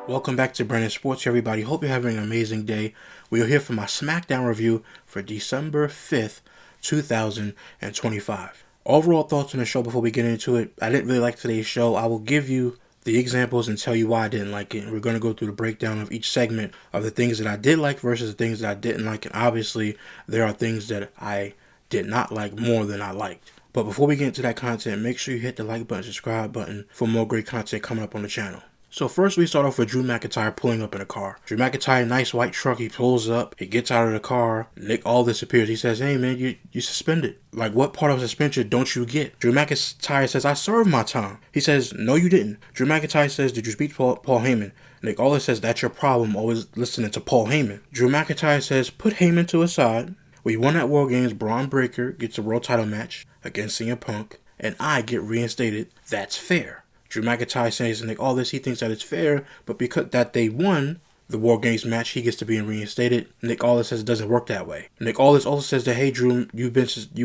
Welcome back to Brandon Sports, everybody. Hope you're having an amazing day. We are here for my SmackDown review for December 5th, 2025. Overall thoughts on the show before we get into it. I didn't really like today's show. I will give you the examples and tell you why I didn't like it. And we're going to go through the breakdown of each segment of the things that I did like versus the things that I didn't like. And obviously, there are things that I did not like more than I liked. But before we get into that content, make sure you hit the like button, subscribe button for more great content coming up on the channel. So first we start off with Drew McIntyre pulling up in a car. Drew McIntyre, nice white truck, he pulls up, he gets out of the car, Nick Aldis appears, he says, "Hey man, you suspended. Like, what part of suspension don't you get?" Drew McIntyre says, "I served my time." He says, "No you didn't." Drew McIntyre says, "Did you speak to Paul Heyman?" Nick Aldis says, "That's your problem, always listening to Paul Heyman." Drew McIntyre says, "Put Heyman to a side. We won at War Games, Braun Breaker gets a world title match against CM Punk, and I get reinstated. That's fair." Drew McIntyre says to Nick Aldis he thinks that it's fair, but because that they won the War Games match, he gets to be reinstated. Nick Aldis says it doesn't work that way. Nick Aldis also says that, "Hey Drew, you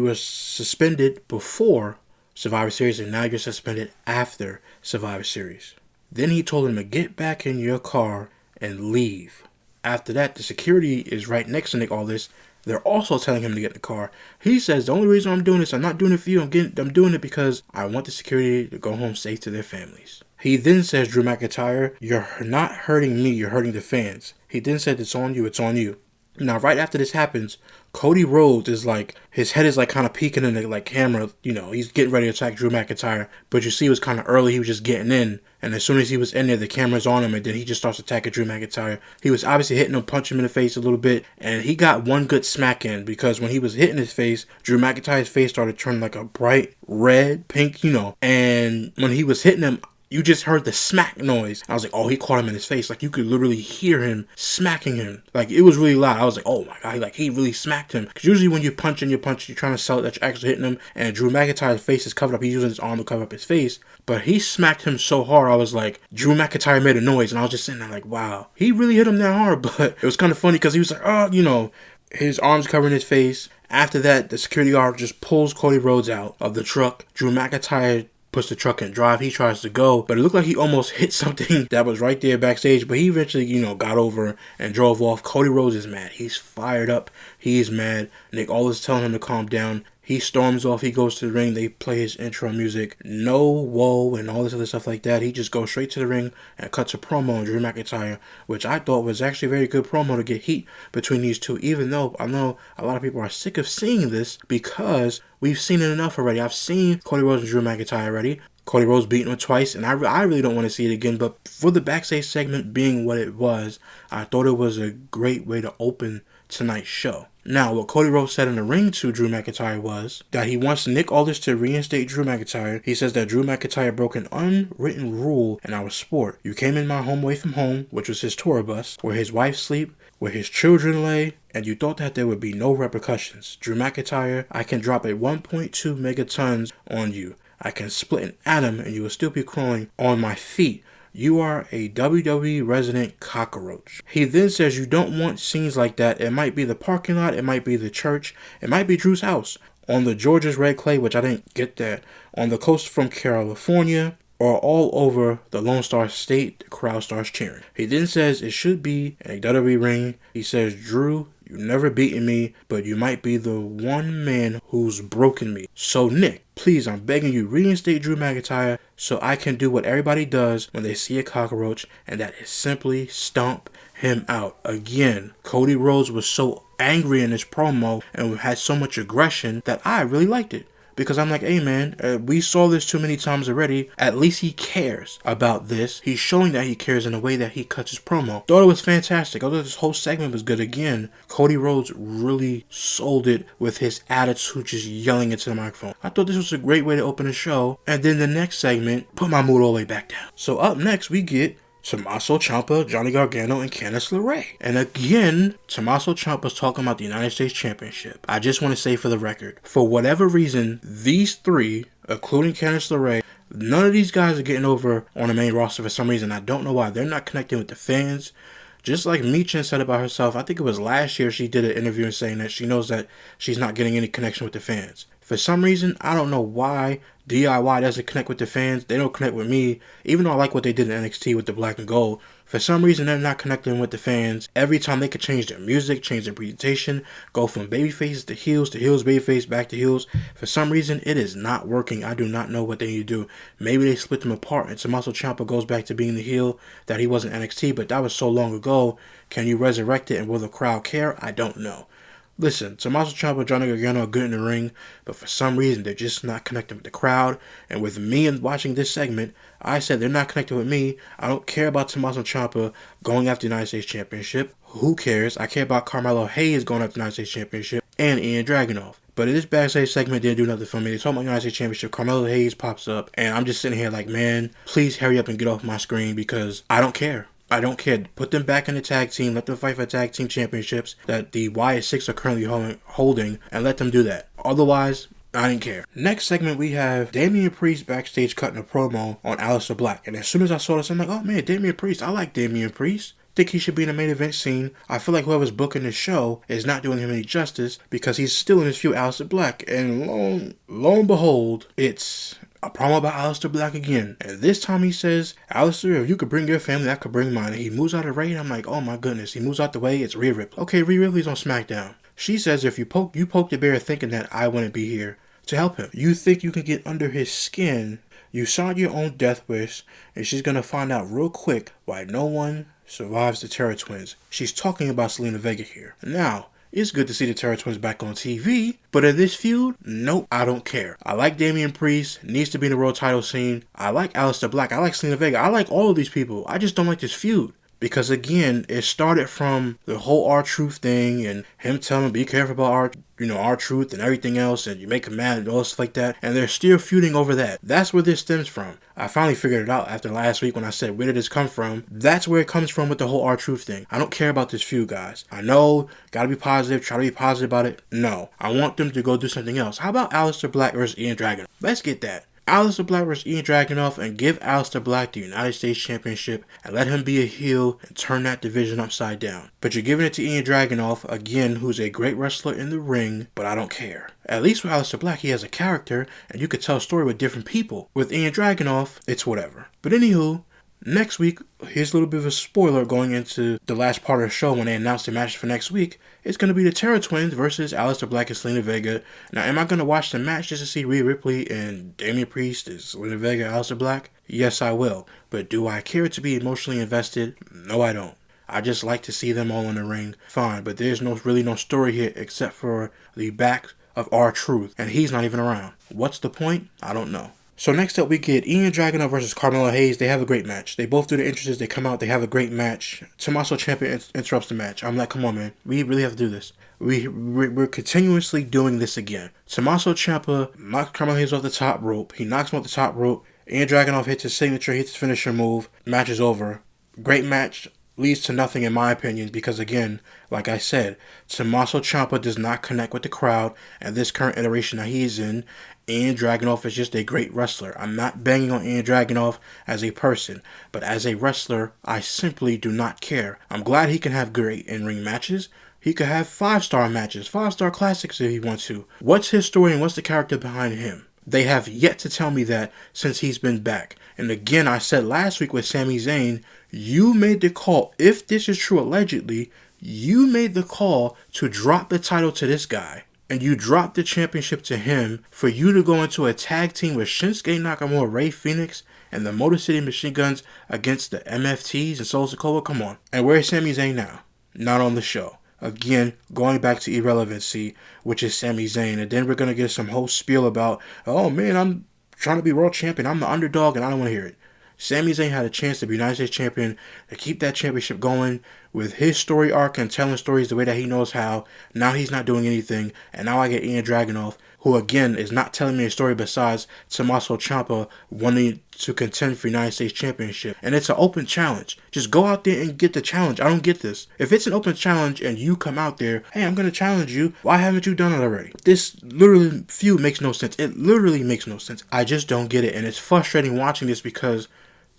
were suspended before Survivor Series, and now you're suspended after Survivor Series." Then he told him to get back in your car and leave. After that, the security is right next to Nick Aldis. They're also telling him to get in the car. He says, "The only reason I'm doing this, I'm not doing it for you. I'm doing it because I want the security to go home safe to their families." He then says, "Drew McIntyre, you're not hurting me, you're hurting the fans." He then said, "It's on you, it's on you." Now, right after this happens, Cody Rhodes is like, his head is like kind of peeking in the camera. You know, he's getting ready to attack Drew McIntyre. But you see it was kind of early. He was just getting in. And as soon as he was in there, the camera's on him. And then he just starts attacking Drew McIntyre. He was obviously hitting him, punching him in the face a little bit. And he got one good smack in. Because when he was hitting his face, Drew McIntyre's face started turning like a bright red, pink, And when he was hitting him, you just heard the smack noise. I was like, oh, he caught him in his face. Like, you could literally hear him smacking him. Like, it was really loud. I was like, oh my God, he really smacked him. Because usually when you're punching, you're trying to sell it that you're actually hitting him. And Drew McIntyre's face is covered up. He's using his arm to cover up his face. But he smacked him so hard, I was like, Drew McIntyre made a noise. And I was just sitting there like, wow, he really hit him that hard. But it was kind of funny because he was like, oh, his arms covering his face. After that, the security guard just pulls Cody Rhodes out of the truck. Drew McIntyre puts the truck in drive. He tries to go, but it looked like he almost hit something that was right there backstage, but he eventually, got over and drove off. Cody Rhodes is mad. He's fired up. He's mad. Nick Aldis telling him to calm down. He storms off. He goes to the ring. They play his intro music. No, whoa, and all this other stuff like that. He just goes straight to the ring and cuts a promo on Drew McIntyre, which I thought was actually a very good promo to get heat between these two, even though I know a lot of people are sick of seeing this because we've seen it enough already. I've seen Cody Rhodes and Drew McIntyre already. Cody Rhodes beating him twice, and I really don't want to see it again. But for the backstage segment being what it was, I thought it was a great way to open tonight's show. Now, what Cody Rhodes said in the ring to Drew McIntyre was that he wants Nick Aldis to reinstate Drew McIntyre. He says that Drew McIntyre broke an unwritten rule in our sport. You came in my home away from home, which was his tour bus, where his wife sleep, where his children lay, and you thought that there would be no repercussions. Drew McIntyre, I can drop a 1.2 megatons on you. I can split an atom and you will still be crawling on my feet. You are a WWE resident cockroach. He then says you don't want scenes like that. It might be the parking lot. It might be the church. It might be Drew's house. On the Georgia's red clay, which I didn't get that. On the coast from California. Or all over the Lone Star State, the crowd starts cheering. He then says it should be in a WWE ring. He says, Drew, you've never beaten me, but you might be the one man who's broken me. So Nick, please, I'm begging you, reinstate Drew McIntyre so I can do what everybody does when they see a cockroach, and that is simply stomp him out. Again, Cody Rhodes was so angry in this promo and had so much aggression that I really liked it. Because I'm like, hey man, we saw this too many times already. At least he cares about this. He's showing that he cares in a way that he cuts his promo. Thought it was fantastic. Although this whole segment was good. Again, Cody Rhodes really sold it with his attitude, just yelling into the microphone. I thought this was a great way to open the show. And then the next segment put my mood all the way back down. So up next we get Tommaso Ciampa, Johnny Gargano, and Candice LeRae. And again, Tommaso Ciampa's talking about the United States Championship. I just want to say for the record, for whatever reason, these three, including Candice LeRae, none of these guys are getting over on the main roster for some reason. I don't know why. They're not connecting with the fans. Just like Michin said about herself, I think it was last year she did an interview saying that she knows that she's not getting any connection with the fans. For some reason, I don't know why DIY doesn't connect with the fans. They don't connect with me, even though I like what they did in NXT with the black and gold. For some reason, they're not connecting with the fans. Every time they could change their music, change their presentation, go from baby faces to heels, baby face, back to heels. For some reason, it is not working. I do not know what they need to do. Maybe they split them apart and Tommaso Ciampa goes back to being the heel that he was in NXT, but that was so long ago. Can you resurrect it and will the crowd care? I don't know. Listen, Tommaso Ciampa and Johnny Gargano are good in the ring, but for some reason they're just not connecting with the crowd. And with me and watching this segment, I said they're not connected with me. I don't care about Tommaso Ciampa going after the United States Championship. Who cares? I care about Carmelo Hayes going after the United States Championship and Ian Dragunov. But in this backstage segment didn't do nothing for me. They talk about the United States Championship. Carmelo Hayes pops up, and I'm just sitting here like, man, please hurry up and get off my screen because I don't care. I don't care. Put them back in the tag team. Let them fight for tag team championships that the Wyatt Six are currently holding, and let them do that. Otherwise, I didn't care. Next segment, we have Damian Priest backstage cutting a promo on Aleister Black. And as soon as I saw this, I'm like, oh man, Damian Priest. I like Damian Priest. Think he should be in the main event scene. I feel like whoever's booking the show is not doing him any justice because he's still in his feud Aleister Black. And lo and behold, it's a promo about Aleister Black again. And this time he says, Aleister, if you could bring your family, I could bring mine. And he moves out of the way, and I'm like, oh my goodness. He moves out the way, it's Rhea Ripley. Okay, Rhea Ripley's on SmackDown. She says if you poke the bear thinking that I wouldn't be here to help him. You think you can get under his skin. You signed your own death wish, and she's going to find out real quick why no one survives the Terror Twins. She's talking about Selena Vega here. Now, it's good to see the Terror Twins back on TV, but in this feud, nope, I don't care. I like Damian Priest, needs to be in the world title scene. I like Aleister Black, I like Selena Vega, I like all of these people. I just don't like this feud. Because again, it started from the whole R-Truth thing and him telling him be careful about R-Truth and everything else, and you make him mad and all stuff like that. And they're still feuding over that. That's where this stems from. I finally figured it out after last week when I said, where did this come from? That's where it comes from with the whole R-Truth thing. I don't care about this feud, guys. I know, gotta be positive, try to be positive about it. No, I want them to go do something else. How about Aleister Black versus Ian Dragunov? Let's get that. Aleister Black versus Ian Dragunov, and give Aleister Black the United States Championship and let him be a heel and turn that division upside down. But you're giving it to Ian Dragunov, again, who's a great wrestler in the ring, but I don't care. At least with Aleister Black, he has a character, and you could tell a story with different people. With Ian Dragunov, it's whatever. But anywho, next week, here's a little bit of a spoiler going into the last part of the show when they announce the match for next week. It's going to be the Terror Twins versus Aleister Black and Selena Vega. Now, am I going to watch the match just to see Rhea Ripley and Damian Priest and Selena Vega and Aleister Black? Yes, I will. But do I care to be emotionally invested? No, I don't. I just like to see them all in the ring. Fine, but there's really no story here except for the back of R-Truth, and he's not even around. What's the point? I don't know. So next up we get Ian Dragunov versus Carmelo Hayes. They have a great match. They both do the entrances. They come out. They have a great match. Tommaso Ciampa interrupts the match. I'm like, come on, man. We really have to do this. We're continuously doing this again. Tommaso Ciampa knocks Carmelo Hayes off the top rope. He knocks him off the top rope. Ian Dragunov hits his signature, hits his finisher move. Match is over. Great match. Leads to nothing in my opinion because again, like I said, Tommaso Ciampa does not connect with the crowd and this current iteration that he's in. Ian Dragunov is just a great wrestler. I'm not banging on Ian Dragunov as a person, but as a wrestler, I simply do not care. I'm glad he can have great in-ring matches. He could have 5-star matches, 5-star classics if he wants to. What's his story and what's the character behind him? They have yet to tell me that since he's been back. And again, I said last week with Sami Zayn, you made the call. If this is true, allegedly, you made the call to drop the title to this guy. And you dropped the championship to him for you to go into a tag team with Shinsuke Nakamura, Rey Fenix, and the Motor City Machine Guns against the MFTs and Solo Sikoa. Come on. And where's Sami Zayn now? Not on the show. Again, going back to irrelevancy, which is Sami Zayn. And then we're going to get some whole spiel about, oh man, I'm trying to be world champion. I'm the underdog and I don't want to hear it. Sami Zayn had a chance to be United States champion, to keep that championship going with his story arc and telling stories the way that he knows how. Now he's not doing anything, and now I get Ian Dragunov, who again is not telling me a story besides Tommaso Ciampa wanting to contend for United States Championship. And it's an open challenge. Just go out there and get the challenge. I don't get this. If it's an open challenge and you come out there, hey, I'm going to challenge you, why haven't you done it already? This literally feud makes no sense. It literally makes no sense. I just don't get it, and it's frustrating watching this because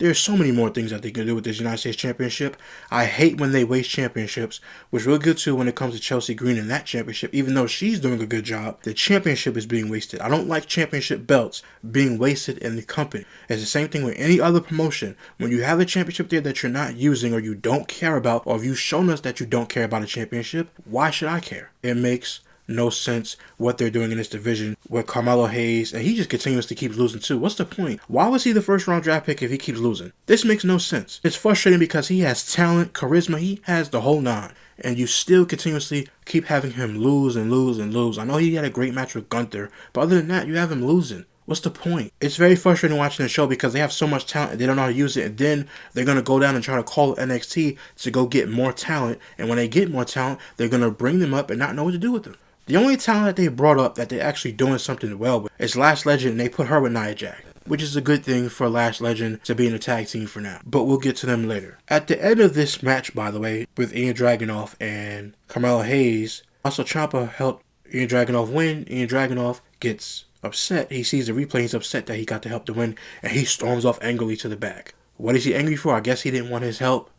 There's so many more things that they can do with this United States Championship. I hate when they waste championships, which we'll get to when it comes to Chelsea Green and that championship. Even though she's doing a good job, the championship is being wasted. I don't like championship belts being wasted in the company. It's the same thing with any other promotion. When you have a championship there that you're not using or you don't care about, or if you've shown us that you don't care about a championship, why should I care? It makes no sense what they're doing in this division with Carmelo Hayes, and he just continuously keeps losing too. What's the point? Why was he the first round draft pick if he keeps losing? This makes no sense. It's frustrating because he has talent, charisma, he has the whole nine, and you still continuously keep having him lose and lose and lose. I know he had a great match with Gunther, but other than that, you have him losing. What's the point? It's very frustrating watching the show because they have so much talent and they don't know how to use it, and then they're going to go down and try to call NXT to go get more talent, and when they get more talent, they're going to bring them up and not know what to do with them. The only talent that they brought up that they're actually doing something well with is Lash Legend, and they put her with Nia Jax, which is a good thing for Lash Legend to be in a tag team for now. But we'll get to them later. At the end of this match, by the way, with Ian Dragunov and Carmelo Hayes, also Ciampa helped Ian Dragunov win. Ian Dragunov gets upset. He sees the replay. He's upset that he got to help to win, and he storms off angrily to the back. What is he angry for? I guess he didn't want his help.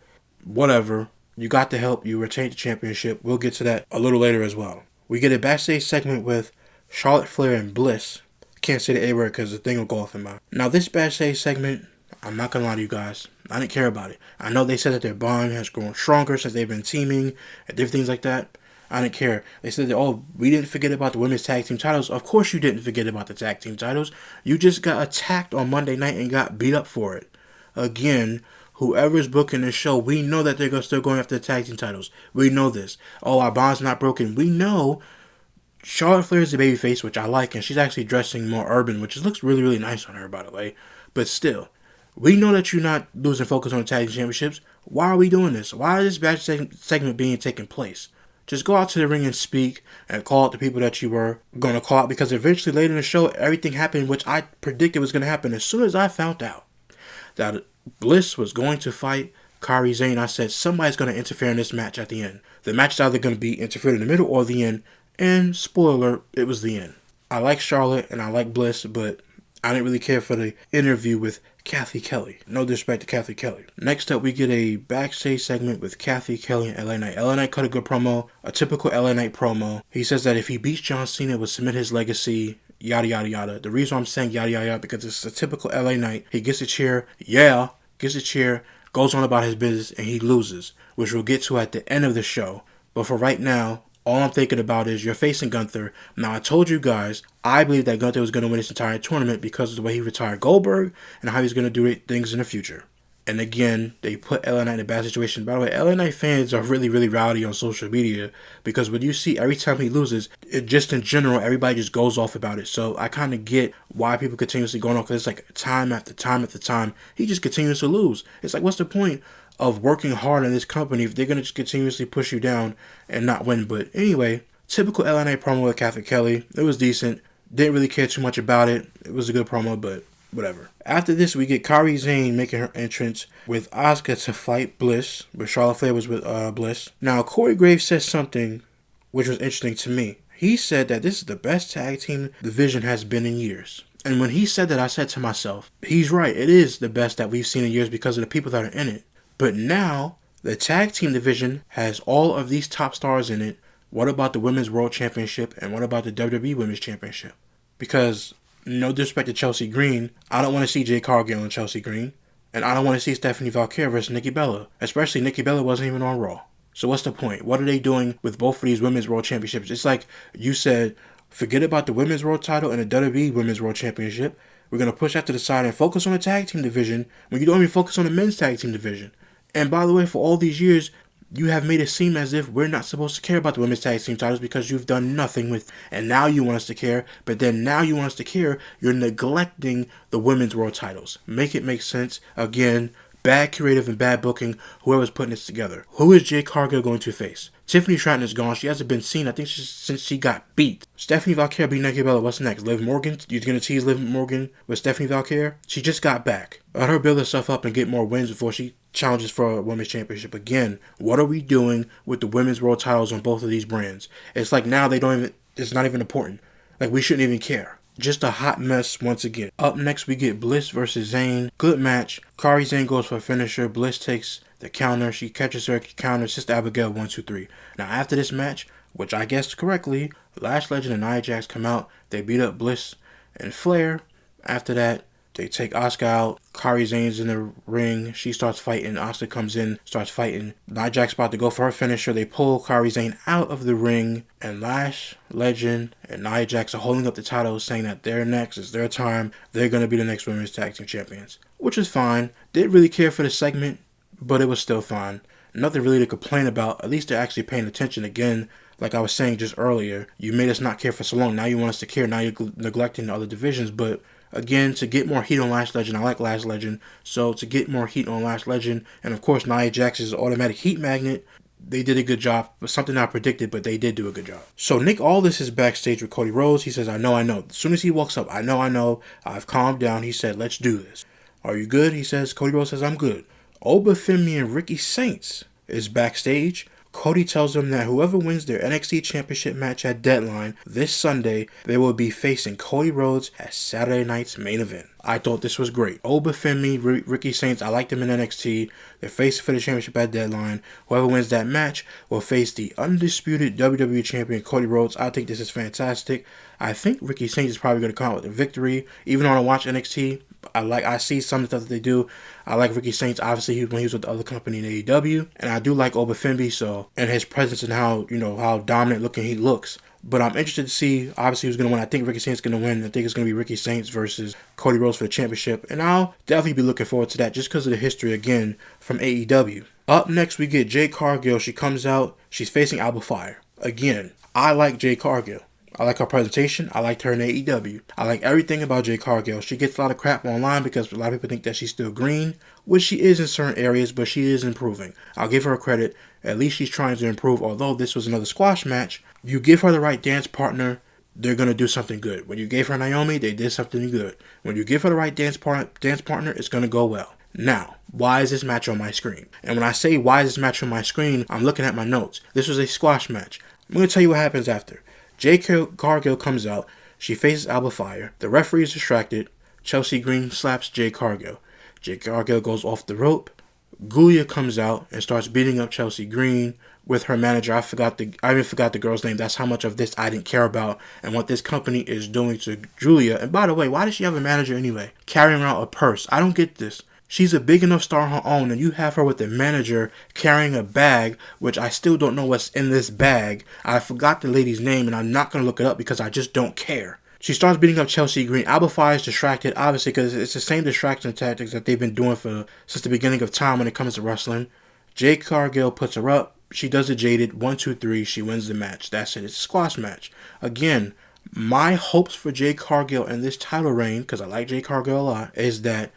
Whatever. You got the help. You retained the championship. We'll get to that a little later as well. We get a backstage segment with Charlotte Flair and Bliss. Can't say the A word because the thing will go off in my... Now, this backstage segment, I'm not going to lie to you guys. I didn't care about it. I know they said that their bond has grown stronger since they've been teaming and different things like that. I didn't care. They said that, oh, we didn't forget about the women's tag team titles. Of course you didn't forget about the tag team titles. You just got attacked on Monday night and got beat up for it. Again, whoever's booking this show, we know that they're still going after the tag team titles. We know this. Oh, our bond's not broken. We know Charlotte Flair is the babyface, which I like, and she's actually dressing more urban, which looks really, really nice on her, by the way. But still, we know that you're not losing focus on the tag team championships. Why are we doing this? Why is this backstage segment being taken place? Just go out to the ring and speak and call out the people that you were going to call out, because eventually later in the show, everything happened, which I predicted was going to happen. As soon as I found out that Bliss was going to fight Kairi Sane, I said somebody's going to interfere in this match at the end. The match is either going to be interfered in the middle or the end, and spoiler alert, it was the end. I like Charlotte and I like Bliss, but I didn't really care for the interview with Kathy Kelly. No disrespect to Kathy Kelly. Next up, we get a backstage segment with Kathy Kelly and LA Knight. LA Knight cut a good promo, a typical LA Knight promo. He says that if he beats John Cena, it would cement his legacy, yada, yada, yada. The reason I'm saying yada, yada, yada, because it's a typical LA Knight. He gets a cheer, gets a cheer, goes on about his business, and he loses, which we'll get to at the end of the show. But for right now, all I'm thinking about is you're facing Gunther. Now, I told you guys, I believe that Gunther was going to win this entire tournament because of the way he retired Goldberg and how he's going to do things in the future. And again, they put LA Knight in a bad situation. By the way, LA Knight fans are really, really rowdy on social media, because when you see every time he loses, it just in general, everybody just goes off about it. So I kind of get why people continuously going off, because it's like time after time after time, he just continues to lose. It's like, what's the point of working hard in this company if they're going to just continuously push you down and not win? But anyway, typical LA Knight promo with Kathy Kelly. It was decent. Didn't really care too much about it. It was a good promo, but whatever. After this, we get Kairi Sane making her entrance with Asuka to fight Bliss, but Charlotte Flair was with Bliss. Now, Corey Graves said something which was interesting to me. He said that this is the best tag team division has been in years. And when he said that, I said to myself, he's right. It is the best that we've seen in years because of the people that are in it. But now, the tag team division has all of these top stars in it. What about the Women's World Championship, and what about the WWE Women's Championship? Because, no disrespect to Chelsea Green, I don't want to see Jade Cargill and Chelsea Green, and I don't want to see Stephanie Valkyria versus Nikki Bella. Especially Nikki Bella wasn't even on Raw. So what's the point? What are they doing with both of these Women's World Championships? It's like you said, forget about the Women's World title and the WWE Women's World Championship. We're going to push that to the side and focus on the tag team division when you don't even focus on the men's tag team division. And by the way, for all these years, you have made it seem as if we're not supposed to care about the women's tag team titles because you've done nothing with it. And now you want us to care, but then now you want us to care, you're neglecting the women's world titles. Make it make sense. Again, bad creative and bad booking, whoever's putting this together. Who is Jade Cargill going to face? Tiffany Stratton is gone. She hasn't been seen, I think, since she got beat. Stephanie Valkyria beat Nikki Bella. What's next? Liv Morgan? You're going to tease Liv Morgan with Stephanie Valkyria? She just got back. Let her build herself up and get more wins before she challenges for a women's championship. Again, what are we doing with the women's world titles on both of these brands? It's like now they don't even, it's not even important. Like, we shouldn't even care. Just a hot mess once again. Up next, we get Bliss versus Zayn. Good match. Kairi Sane goes for a finisher. Bliss takes the counter. She catches her counter. Sister Abigail 1, 2, 3. Now after this match, which I guessed correctly, Lash Legend and Nia Jax come out. They beat up Bliss and Flair. After that, they take Asuka out. Kairi Sane's in the ring. She starts fighting. Asuka comes in, starts fighting. Nia Jax about to go for her finisher. They pull Kairi Sane out of the ring. And Lash Legend and Nia Jax are holding up the titles, saying that they're next. It's their time. They're going to be the next Women's Tag Team Champions. Which is fine. Didn't really care for the segment, but it was still fine. Nothing really to complain about. At least they're actually paying attention again. Like I was saying just earlier, you made us not care for so long. Now you want us to care. Now you're neglecting the other divisions. But again, to get more heat on Lash Legend, I like Lash Legend. So to get more heat on Lash Legend, and of course Nia Jax is an automatic heat magnet, they did a good job. It was something I predicted, but they did do a good job. So Nick Aldis is backstage with Cody Rhodes. He says, I know. As soon as he walks up, I know. I've calmed down. He said, let's do this. Are you good? He says. Cody Rhodes says, I'm good. Obafemi and Ricky Saints is backstage. Cody tells them that whoever wins their NXT Championship match at Deadline this Sunday, they will be facing Cody Rhodes at Saturday night's main event. I thought this was great. Obafemi, Ricky Saints, I like them in NXT. They're facing for the championship at Deadline. Whoever wins that match will face the undisputed WWE Champion Cody Rhodes. I think this is fantastic. I think Ricky Saints is probably going to come out with a victory. Even though I don't watch NXT, I see some stuff that they do. I like Ricky Saints, obviously, when he was with the other company in AEW. And I do like Obafemi, and his presence and how dominant looking he looks. But I'm interested to see, obviously, who's going to win. I think Ricky Saints is going to win. I think it's going to be Ricky Saints versus Cody Rhodes for the championship. And I'll definitely be looking forward to that just because of the history, again, from AEW. Up next, we get Jade Cargill. She comes out. She's facing Alba Fire. Again, I like Jade Cargill. I like her presentation. I liked her in AEW. I like everything about Jade Cargill. She gets a lot of crap online because a lot of people think that she's still green, which she is in certain areas, but she is improving. I'll give her credit. At least she's trying to improve, although this was another squash match. You give her the right dance partner, they're going to do something good. When you gave her Naomi, they did something good. When you give her the right dance partner, it's going to go well. Now, why is this match on my screen? And when I say why is this match on my screen, I'm looking at my notes. This was a squash match. I'm going to tell you what happens after. Jade Cargill comes out. She faces Alba Fire. The referee is distracted. Chelsea Green slaps Jade Cargill. Jade Cargill goes off the rope. Giulia comes out and starts beating up Chelsea Green with her manager. I even forgot the girl's name. That's how much of this I didn't care about and what this company is doing to Giulia. And by the way, why does she have a manager anyway? Carrying around a purse. I don't get this. She's a big enough star on her own, and you have her with a manager carrying a bag, which I still don't know what's in this bag. I forgot the lady's name, and I'm not going to look it up because I just don't care. She starts beating up Chelsea Green. Alba Fire is distracted, obviously, because it's the same distraction tactics that they've been doing since the beginning of time when it comes to wrestling. Jade Cargill puts her up. She does it jaded. 1, 2, 3. She wins the match. That's it. It's a squash match. Again, my hopes for Jade Cargill in this title reign, because I like Jade Cargill a lot, is that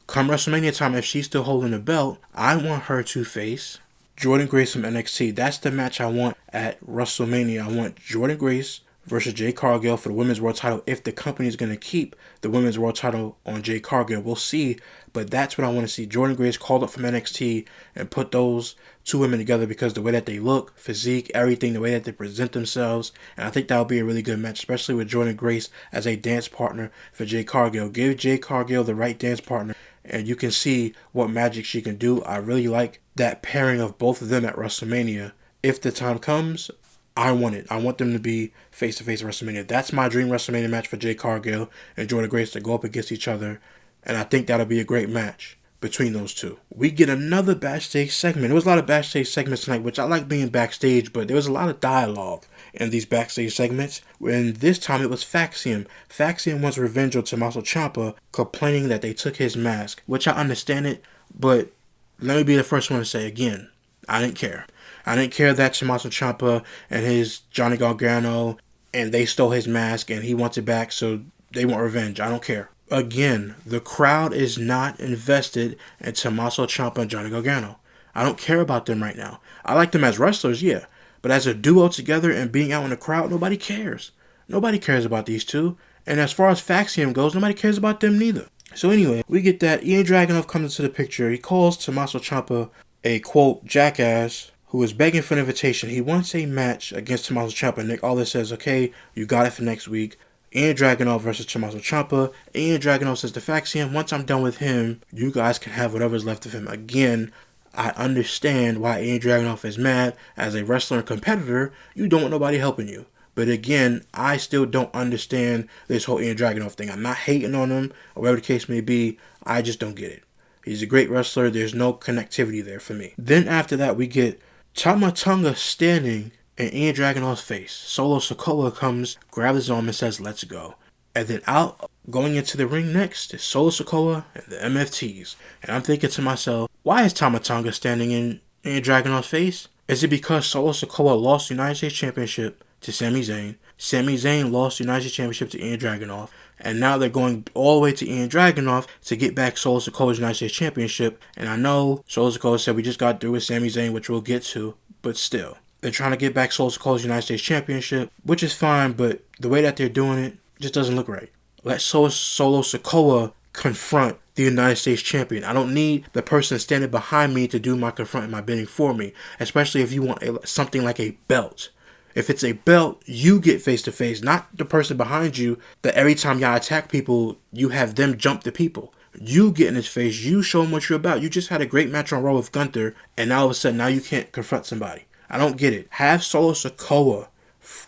come WrestleMania time, if she's still holding the belt, I want her to face Jordynne Grace from NXT. That's the match I want at WrestleMania. I want Jordynne Grace versus Jade Cargill for the Women's World title. If the company is going to keep the Women's World title on Jade Cargill, we'll see. But that's what I want to see. Jordynne Grace called up from NXT and put those two women together because the way that they look, physique, everything, the way that they present themselves. And I think that'll be a really good match, especially with Jordynne Grace as a dance partner for Jade Cargill. Give Jade Cargill the right dance partner, and you can see what magic she can do. I really like that pairing of both of them at WrestleMania. If the time comes, I want it. I want them to be face-to-face at WrestleMania. That's my dream WrestleMania match for Jade Cargill and Jordynne Grace to go up against each other. And I think that'll be a great match between those two. We get another backstage segment. There was a lot of backstage segments tonight, which I like being backstage, but there was a lot of dialogue in these backstage segments. And this time it was Faxium. Faxium wants revenge on Tommaso Ciampa, complaining that they took his mask, which I understand it, but let me be the first one to say again, I didn't care. I didn't care that Tommaso Ciampa and his Johnny Gargano, and they stole his mask and he wants it back, so they want revenge. I don't care. Again, the crowd is not invested in Tommaso Ciampa and Johnny Gargano. I don't care about them right now. I like them as wrestlers, yeah. But as a duo together and being out in the crowd, nobody cares. Nobody cares about these two. And as far as Faxium goes, nobody cares about them neither. So anyway, we get that Ian Dragunov comes into the picture. He calls Tommaso Ciampa a, quote, jackass who is begging for an invitation. He wants a match against Tommaso Ciampa. Nick Aldis says, okay, you got it for next week. Ian Dragunov versus Tommaso Ciampa. Ian Dragunov says to Faxian, once I'm done with him, you guys can have whatever's left of him. Again, I understand why Ian Dragunov is mad. As a wrestler and competitor, you don't want nobody helping you. But again, I still don't understand this whole Ian Dragunov thing. I'm not hating on him, or whatever the case may be. I just don't get it. He's a great wrestler. There's no connectivity there for me. Then after that, we get Tama Tonga standing in Ian Dragunov's face. Solo Sikoa comes, grabs his arm and says, let's go. And then out, going into the ring next, is Solo Sikoa and the MFTs. And I'm thinking to myself, why is Tama Tonga standing in Ian Dragunov's face? Is it because Solo Sikoa lost the United States Championship to Sami Zayn? Sami Zayn lost the United States Championship to Ian Dragunov. And now they're going all the way to Ian Dragunov to get back Solo Sikoa's United States Championship. And I know Solo Sikoa said we just got through with Sami Zayn, which we'll get to. But still, they're trying to get back Solo Sikoa's United States Championship, which is fine. But the way that they're doing it just doesn't look right. Let Solo Sikoa confront the United States Champion. I don't need the person standing behind me to do my confronting, my bidding for me. Especially if you want something like a belt. If it's a belt, you get face-to-face, not the person behind you that every time y'all attack people, you have them jump the people. You get in his face, you show him what you're about. You just had a great match on Raw with Gunther, and now all of a sudden, now you can't confront somebody. I don't get it. Have Solo Sikoa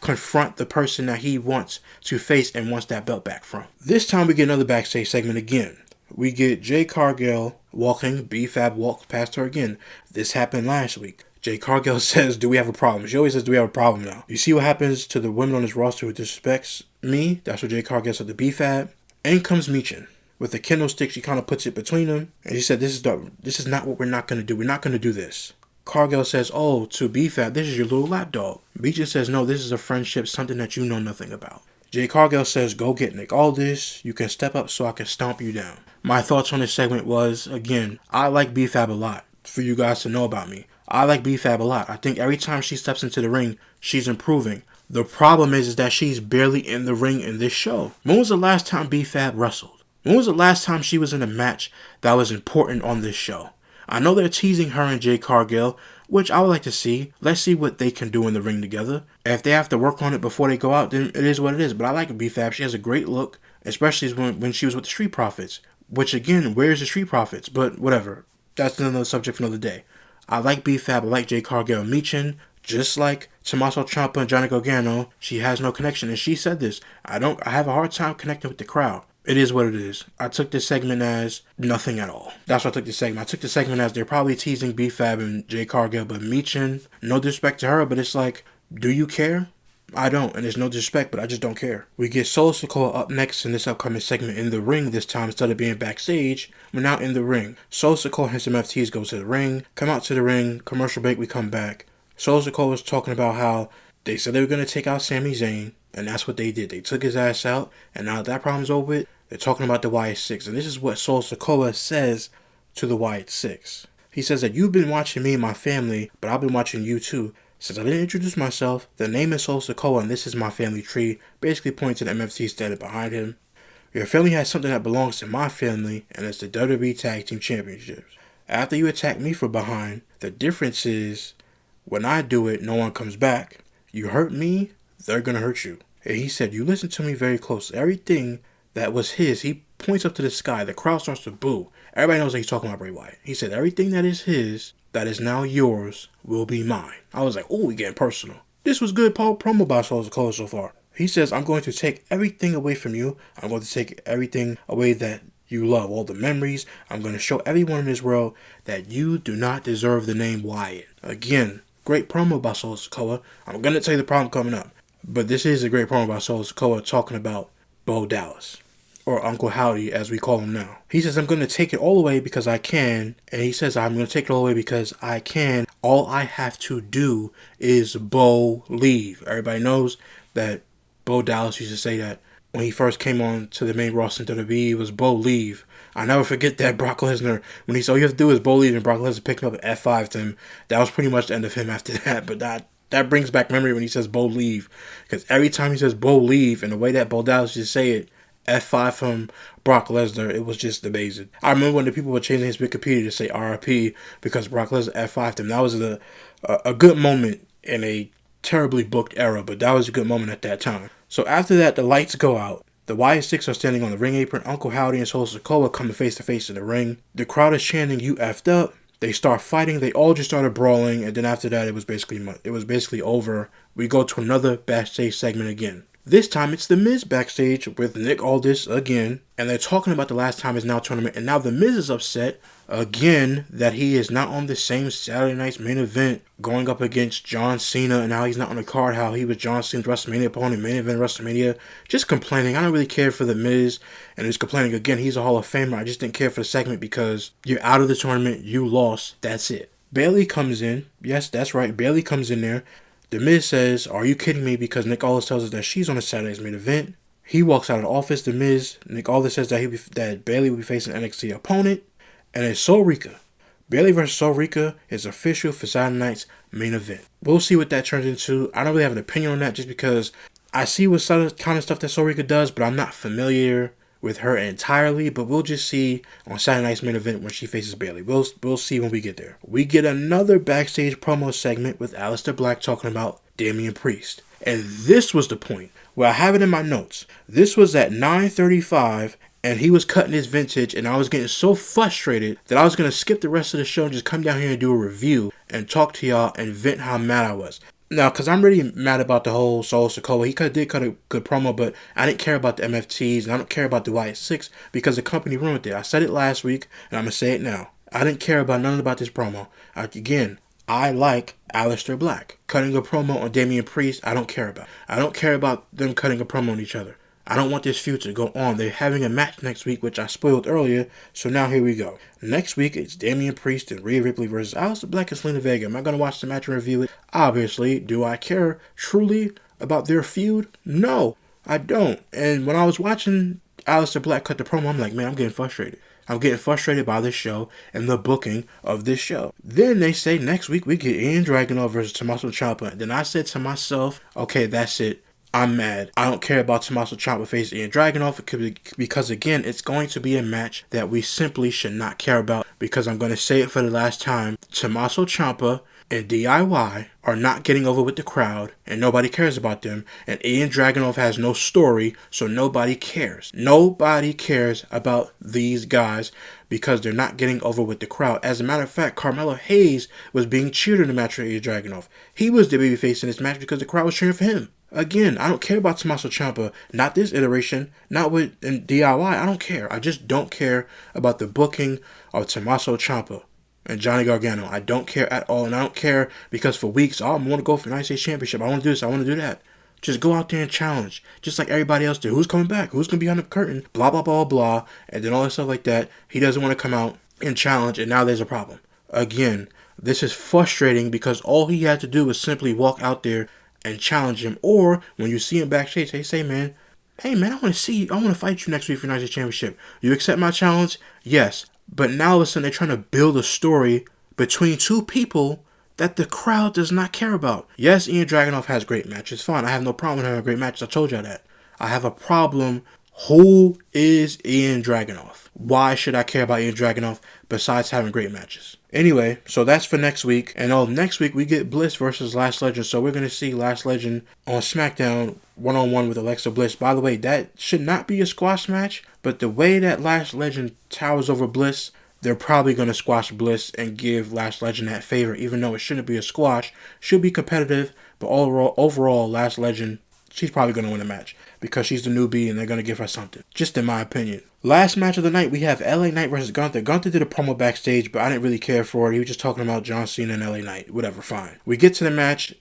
confront the person that he wants to face and wants that belt back from. This time we get another backstage segment again. We get Jade Cargill walking, B-Fab walks past her again. This happened last week. Jade Cargill says, do we have a problem? She always says, do we have a problem now? You see what happens to the women on this roster who disrespects me? That's what Jade Cargill said to B-Fab. In comes Michin. With the kendo stick, she kind of puts it between them. And she said, this is not what we're not going to do. We're not going to do this. Cargill says, oh, to B-Fab, this is your little lapdog. Michin says, no, this is a friendship, something that you know nothing about. Jade Cargill says, go get Nick Aldis. You can step up so I can stomp you down. My thoughts on this segment was, again, I like B-Fab a lot. For you guys to know about me. I like B-Fab a lot. I think every time she steps into the ring, she's improving. The problem is that she's barely in the ring in this show. When was the last time B-Fab wrestled? When was the last time she was in a match that was important on this show? I know they're teasing her and Jade Cargill, which I would like to see. Let's see what they can do in the ring together. If they have to work on it before they go out, then it is what it is. But I like B-Fab. She has a great look, especially when she was with the Street Profits. Which, again, where's the Street Profits? But whatever. That's another subject for another day. I like B-Fab, I like Jade Cargill. Michin, just like Tommaso Ciampa and Johnny Gargano, she has no connection. And she said this, I have a hard time connecting with the crowd. It is what it is. I took this segment as nothing at all. That's what I took this segment. I took the segment as they're probably teasing B-Fab and Jade Cargill, but Michin, no disrespect to her, but it's like, do you care? I don't, and there's no disrespect, but I just don't care. We get Solo Sikoa up next in this upcoming segment in the ring this time. Instead of being backstage, we're now in the ring. Solo Sikoa and some FTs go to the ring, come out to the ring, commercial break, we come back. Solo Sikoa was talking about how they said they were going to take out Sami Zayn, and that's what they did. They took his ass out, and now that problem's over with, they're talking about the Wyatt Six. And this is what Solo Sikoa says to the Wyatt Six. He says that you've been watching me and my family, but I've been watching you too. Since I didn't introduce myself, the name is Solo Sikoa and this is my family tree, basically pointing to the MFT standing behind him. Your family has something that belongs to my family, and it's the WWE Tag Team Championships. After you attack me from behind, the difference is, when I do it, no one comes back. You hurt me, they're gonna hurt you. And he said, you listen to me very closely. Everything that was his, he points up to the sky, the crowd starts to boo. Everybody knows that he's talking about Bray Wyatt. He said, everything that is his, that is now yours, will be mine. I was like, oh, we getting personal. This was good promo by Solo Sikoa so far. He says, I'm going to take everything away from you. I'm going to take everything away that you love, all the memories. I'm going to show everyone in this world that you do not deserve the name Wyatt. Again, great promo by Solo Sikoa. I'm going to tell you the problem coming up. But this is a great promo by Solo Sikoa talking about Bo Dallas. Or Uncle Howdy, as we call him now. He says, I'm going to take it all away because I can. And he says, I'm going to take it all away because I can. All I have to do is Bo leave. Everybody knows that Bo Dallas used to say that when he first came on to the main roster in WWE, it was Bo leave. I never forget that Brock Lesnar, when he said all you have to do is Bo leave, and Brock Lesnar picked him up at F5'd him. That was pretty much the end of him after that. But that brings back memory when he says Bo leave. Because every time he says Bo leave, and the way that Bo Dallas used to say it, F5 from Brock Lesnar, it was just amazing. I remember when the people were changing his Wikipedia to say RIP because Brock Lesnar F5'd him. That was a good moment in a terribly booked era, but that was a good moment at that time. So after that, the lights go out. The Wyatt Six are standing on the ring apron. Uncle Howdy and Solo Sikoa coming face to face in the ring. The crowd is chanting, "You effed up." They start fighting. They all just started brawling, and then after that, it was basically over. We go to another backstage segment again. This time, it's The Miz backstage with Nick Aldis again, and they're talking about the last time his now tournament, and now The Miz is upset again that he is not on the same Saturday night's main event going up against John Cena, and now he's not on the card, how he was John Cena's WrestleMania opponent, main event WrestleMania. Just complaining. I don't really care for The Miz, and he's complaining again. He's a Hall of Famer. I just didn't care for the segment because you're out of the tournament, you lost, that's it. Bayley comes in. Yes, that's right. Bayley comes in there. The Miz says, "Are you kidding me?" Because Nick Aldis tells us that she's on a Saturday's main event. He walks out of the office. The Miz, Nick Aldis says that Bayley will be facing an NXT opponent, and it's Soul Rika. Bayley versus Soul Rika is official for Saturday night's main event. We'll see what that turns into. I don't really have an opinion on that just because I see what kind of stuff that Soul Rika does, but I'm not familiar with her entirely. But we'll just see on Saturday night's main event when she faces Bayley. We'll see when we get there. We get another backstage promo segment with Aleister Black talking about Damian Priest. And this was the point where I have it in my notes. This was at 9:35, and he was cutting his vintage, and I was getting so frustrated that I was going to skip the rest of the show and just come down here and do a review and talk to y'all and vent how mad I was. Now, because I'm really mad about the whole Solo Sikoa. He did cut a good promo, but I didn't care about the MFTs, and I don't care about the Wyatt Six because the company ruined it. I said it last week, and I'm going to say it now. I didn't care about none about this promo. I like Aleister Black. Cutting a promo on Damian Priest, I don't care about. I don't care about them cutting a promo on each other. I don't want this feud to go on. They're having a match next week, which I spoiled earlier, so now here we go. Next week, it's Damian Priest and Rhea Ripley versus Aleister Black and Selena Vega. Am I going to watch the match and review it? Obviously. Do I care truly about their feud? No, I don't. And when I was watching Aleister Black cut the promo, I'm like, man, I'm getting frustrated. I'm getting frustrated by this show and the booking of this show. Then they say next week we get Ian Dragunov versus Tommaso Ciampa. Then I said to myself, okay, that's it. I'm mad. I don't care about Tommaso Ciampa facing Ian Dragunov because, again, it's going to be a match that we simply should not care about because I'm going to say it for the last time. Tommaso Ciampa and DIY are not getting over with the crowd and nobody cares about them. And Ian Dragunov has no story, so nobody cares. Nobody cares about these guys because they're not getting over with the crowd. As a matter of fact, Carmelo Hayes was being cheered in the match with Ian Dragunov. He was the babyface in this match because the crowd was cheering for him. Again, I don't care about Tommaso Ciampa. Not this iteration. Not with DIY. I don't care. I just don't care about the booking of Tommaso Ciampa and Johnny Gargano. I don't care at all. And I don't care because for weeks, I want to go for the United States Championship. I want to do this. I want to do that. Just go out there and challenge. Just like everybody else did. Who's coming back? Who's going to be behind the curtain? Blah, blah, blah, blah. And then all that stuff like that. He doesn't want to come out and challenge. And now there's a problem. Again, this is frustrating because all he had to do was simply walk out there and challenge him. Or when you see him backstage, they say, hey man, I want to see you. I want to fight you next week for the United States Championship. You accept my challenge? Yes. But now all of a sudden they're trying to build a story between two people that the crowd does not care about. Yes, Ian Dragunov has great matches. Fine. I have no problem with having great matches. I told you that. I have a problem. Who is Ian Dragunov? Why should I care about Ian Dragunov besides having great matches? Anyway, so that's for next week. And next week we get Bliss versus Lash Legend. So we're going to see Lash Legend on SmackDown one-on-one with Alexa Bliss. By the way, that should not be a squash match. But the way that Lash Legend towers over Bliss, they're probably going to squash Bliss and give Lash Legend that favor. Even though it shouldn't be a squash. Should be competitive. But overall Lash Legend, she's probably going to win the match. Because she's the newbie and they're going to give her something. Just in my opinion. Last match of the night, we have LA Knight versus Gunther. Gunther did a promo backstage, but I didn't really care for it. He was just talking about John Cena and LA Knight. Whatever, fine. We get to the match.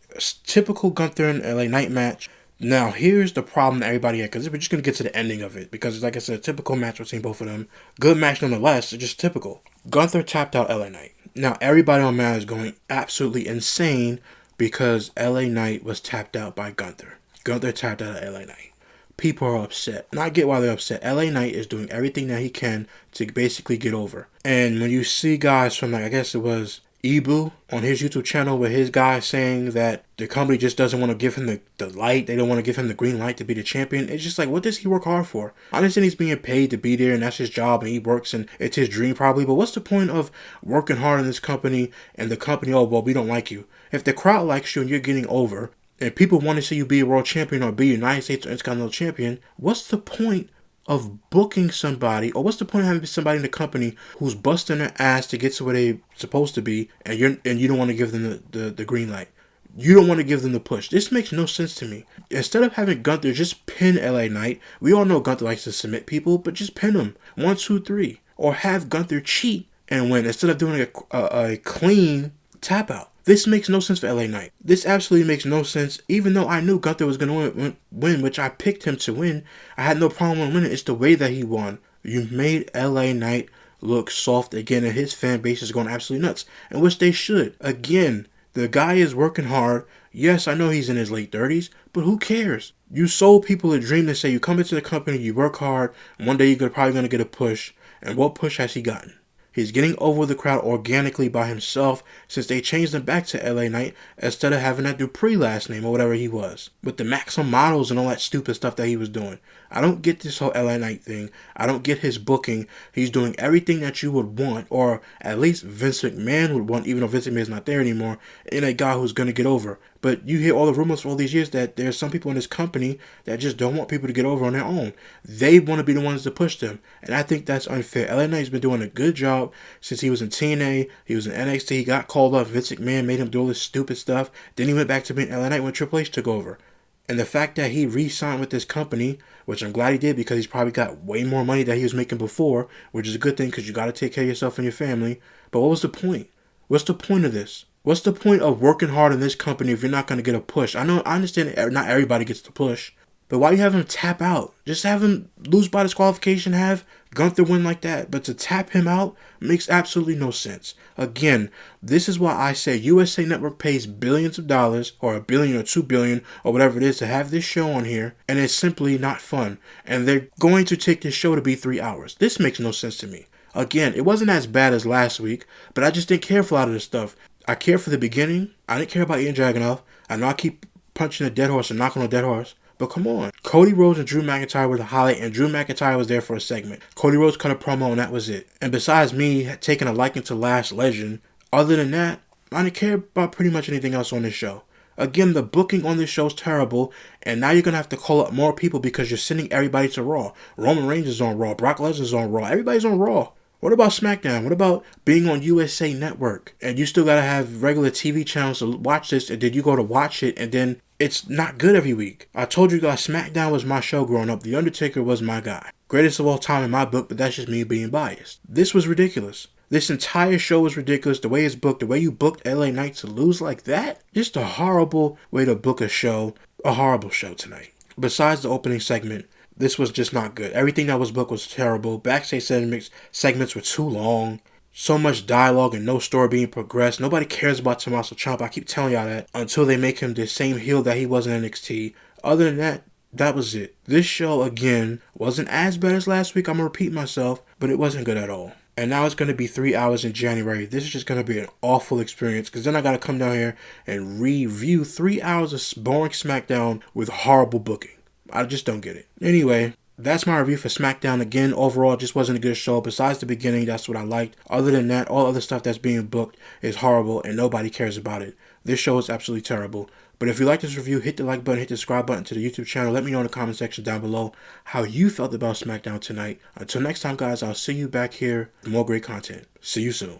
Typical Gunther and LA Knight match. Now, here's the problem that everybody had, because we're just going to get to the ending of it. Because, like I said, a typical match between both of them. Good match nonetheless. It's just typical. Gunther tapped out LA Knight. Now, everybody on Mad is going absolutely insane because LA Knight was tapped out by Gunther. Gunther tapped out of LA Knight. People are upset. And I get why they're upset. LA Knight is doing everything that he can to basically get over. And when you see guys from, I guess it was Ibu on his YouTube channel with his guy saying that the company just doesn't want to give him the light. They don't want to give him the green light to be the champion. It's just like, what does he work hard for? I understand he's being paid to be there and that's his job and he works and it's his dream probably. But what's the point of working hard in this company and the company, oh, well, we don't like you. If the crowd likes you and you're getting over, and people want to see you be a world champion or be a United States or Intercontinental champion, what's the point of booking somebody, or what's the point of having somebody in the company who's busting their ass to get to where they're supposed to be, and you don't want to give them the green light? You don't want to give them the push. This makes no sense to me. Instead of having Gunther just pin LA Knight, we all know Gunther likes to submit people, but just pin him 1, 2, 3, or have Gunther cheat and win instead of doing a clean tap out. This makes no sense for LA Knight. This absolutely makes no sense. Even though I knew Gunther was going to win, which I picked him to win, I had no problem with winning. It's the way that he won. You made LA Knight look soft again, and his fan base is going absolutely nuts, and which they should. Again, the guy is working hard. Yes, I know he's in his late 30s, but who cares? You sold people a dream to say you come into the company, you work hard, and one day you're probably going to get a push. And what push has he gotten? He's getting over the crowd organically by himself since they changed him back to LA Knight instead of having that Dupree last name or whatever he was. With the Maxim models and all that stupid stuff that he was doing. I don't get this whole LA Knight thing. I don't get his booking. He's doing everything that you would want, or at least Vince McMahon would want, even though Vince McMahon's not there anymore, in a guy who's going to get over. But you hear all the rumors for all these years that there's some people in this company that just don't want people to get over on their own. They want to be the ones to push them. And I think that's unfair. LA Knight's been doing a good job since he was in TNA. He was in NXT. He got called up. Vince McMahon made him do all this stupid stuff. Then he went back to being LA Knight when Triple H took over. And the fact that he re-signed with this company, which I'm glad he did because he's probably got way more money than he was making before, which is a good thing because you got to take care of yourself and your family. But what was the point? What's the point of this? What's the point of working hard in this company if you're not going to get a push? I understand that not everybody gets the push, but why you have him tap out? Just have him lose by disqualification, have Gunther win like that. But to tap him out makes absolutely no sense. Again, this is why I say USA Network pays billions of dollars, or $1 billion or $2 billion, or whatever it is, to have this show on here, and it's simply not fun. And they're going to take this show to be 3 hours. This makes no sense to me. Again, it wasn't as bad as last week, but I just didn't care for a lot of this stuff. I care for the beginning. I didn't care about Ian Dragunov. I know I keep punching a dead horse and knocking on a dead horse, but come on. Cody Rhodes and Drew McIntyre were the highlight, and Drew McIntyre was there for a segment. Cody Rhodes cut a promo, and that was it. And besides me taking a liking to Last Legend, other than that, I didn't care about pretty much anything else on this show. Again, the booking on this show is terrible, and now you're going to have to call up more people because you're sending everybody to Raw. Roman Reigns is on Raw. Brock Lesnar's on Raw. Everybody's on Raw. What about SmackDown? What about being on USA Network? And you still got to have regular TV channels to watch this, and then you go to watch it, and then it's not good every week. I told you guys SmackDown was my show growing up. The Undertaker was my guy. Greatest of all time in my book, but that's just me being biased. This was ridiculous. This entire show was ridiculous. The way it's booked, the way you booked LA Knight to lose like that, just a horrible way to book a show. A horrible show tonight. Besides the opening segment, this was just not good. Everything that was booked was terrible. Backstage segments were too long. So much dialogue and no story being progressed. Nobody cares about Tommaso Ciampa. I keep telling y'all that until they make him the same heel that he was in NXT. Other than that, that was it. This show, again, wasn't as bad as last week. I'm going to repeat myself, but it wasn't good at all. And now it's going to be 3 hours in January. This is just going to be an awful experience because then I got to come down here and review 3 hours of boring SmackDown with horrible booking. I just don't get it. Anyway, that's my review for SmackDown. Again, overall, it just wasn't a good show. Besides the beginning, that's what I liked. Other than that, all other stuff that's being booked is horrible and nobody cares about it. This show is absolutely terrible. But if you like this review, hit the like button, hit the subscribe button to the YouTube channel. Let me know in the comment section down below how you felt about SmackDown tonight. Until next time, guys, I'll see you back here with more great content. See you soon.